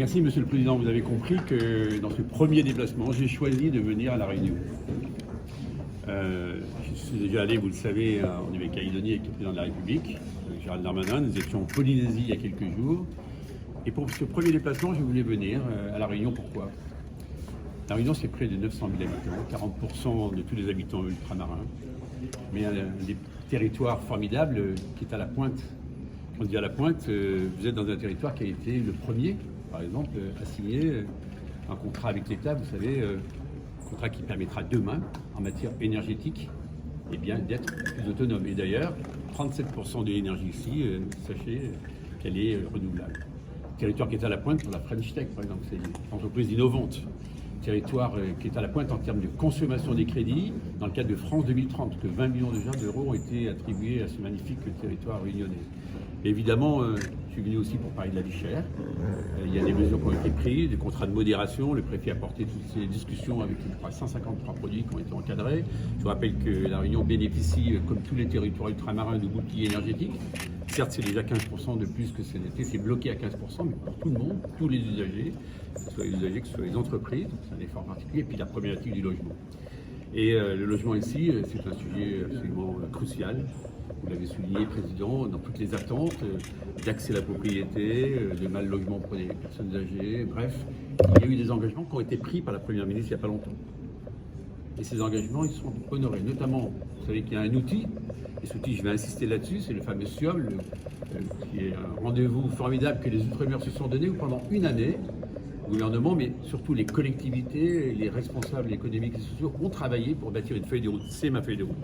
Merci Monsieur le Président. Vous avez compris que dans ce premier déplacement, j'ai choisi de venir à La Réunion. Je suis déjà allé, vous le savez, en Nouvelle-Calédonie avec le Président de la République, Gérald Darmanin. Nous étions en Polynésie il y a quelques jours. Et pour ce premier déplacement, je voulais venir à La Réunion. Pourquoi? La Réunion, c'est près de 900 000 habitants, 40% de tous les habitants ultramarins. Mais un des territoires formidables qui est à la pointe. Quand on dit à la pointe, vous êtes dans un territoire qui a été le premier, par exemple, à signer un contrat avec l'État, vous savez, un contrat qui permettra demain, en matière énergétique, eh bien, d'être plus autonome. Et d'ailleurs, 37% de l'énergie ici, sachez qu'elle est renouvelable. Territoire qui est à la pointe pour la French Tech, par exemple, c'est une entreprise innovante. Territoire qui est à la pointe en termes de consommation des crédits, dans le cadre de France 2030, que 20 millions d'euros ont été attribués à ce magnifique territoire réunionnais. Et évidemment, je suis venu aussi pour parler de la vie chère. Il y a des mesures qui ont été prises, des contrats de modération. Le préfet a porté toutes ces discussions avec 153 produits qui ont été encadrés. Je vous rappelle que la Réunion bénéficie, comme tous les territoires ultramarins, de boucliers énergétiques. Certes, c'est déjà 15% de plus que cet été, c'est bloqué à 15%, mais pour tout le monde, tous les usagers, que ce soit les usagers, que ce soit les entreprises, c'est un effort particulier, et puis la problématique du logement. Et le logement ici, c'est un sujet absolument crucial. Vous l'avez souligné, Président, dans toutes les attentes d'accès à la propriété, de mal logement pour les personnes âgées, bref, il y a eu des engagements qui ont été pris par la Première ministre il n'y a pas longtemps. Et ces engagements, ils sont honorés. Notamment, vous savez qu'il y a un outil, et cet outil, je vais insister là-dessus, c'est le fameux SIOM, qui est un rendez-vous formidable que les Outre-mer se sont donnés, où pendant une année, le gouvernement, mais surtout les collectivités, les responsables économiques et sociaux ont travaillé pour bâtir une feuille de route. C'est ma feuille de route.